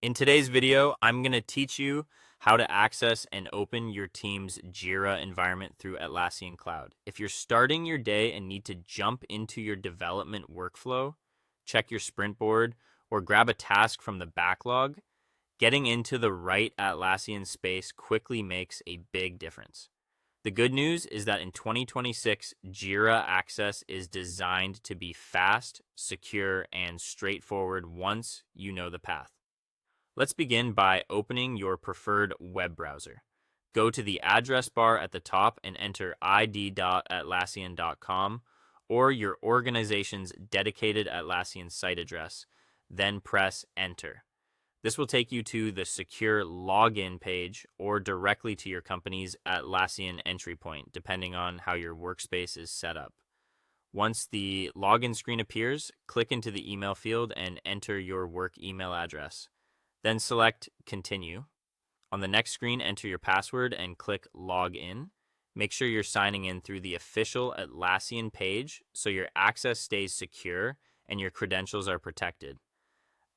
In today's video, I'm going to teach you how to access and open your team's Jira environment through Atlassian Cloud. If you're starting your day and need to jump into your development workflow, check your sprint board, or grab a task from the backlog, getting into the right Atlassian space quickly makes a big difference. The good news is that in 2026, Jira access is designed to be fast, secure, and straightforward once you know the path. Let's begin by opening your preferred web browser. Go to the address bar at the top and enter id.atlassian.com or your organization's dedicated Atlassian site address, then press enter. This will take you to the secure login page or directly to your company's Atlassian entry point, depending on how your workspace is set up. Once the login screen appears, click into the email field and enter your work email address. Then select Continue. On the next screen, enter your password and click Log In. Make sure you're signing in through the official Atlassian page so your access stays secure and your credentials are protected.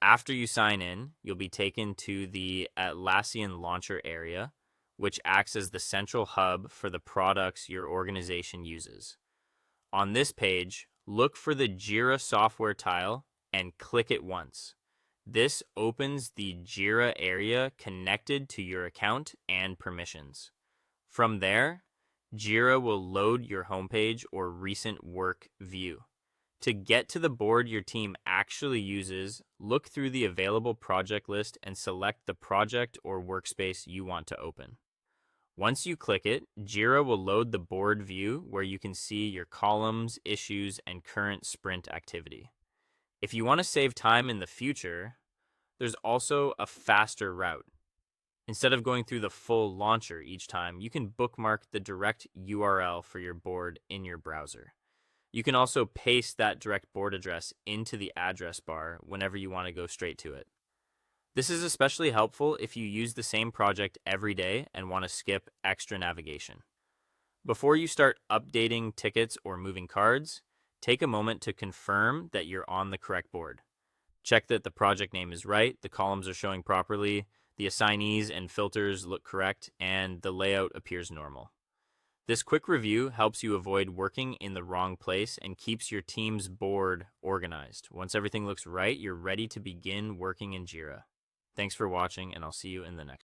After you sign in, you'll be taken to the Atlassian Launcher area, which acts as the central hub for the products your organization uses. On this page, look for the Jira software tile and click it once. This opens the Jira area connected to your account and permissions. From there, Jira will load your homepage or recent work view. To get to the board your team actually uses, look through the available project list and select the project or workspace you want to open. Once you click it, Jira will load the board view where you can see your columns, issues, and current sprint activity. If you want to save time in the future, there's also a faster route. Instead of going through the full launcher each time, you can bookmark the direct URL for your board in your browser. You can also paste that direct board address into the address bar whenever you want to go straight to it. This is especially helpful if you use the same project every day and want to skip extra navigation. Before you start updating tickets or moving cards, take a moment to confirm that you're on the correct board. Check that the project name is right, the columns are showing properly, the assignees and filters look correct, and the layout appears normal. This quick review helps you avoid working in the wrong place and keeps your team's board organized. Once everything looks right, you're ready to begin working in Jira. Thanks for watching, and I'll see you in the next.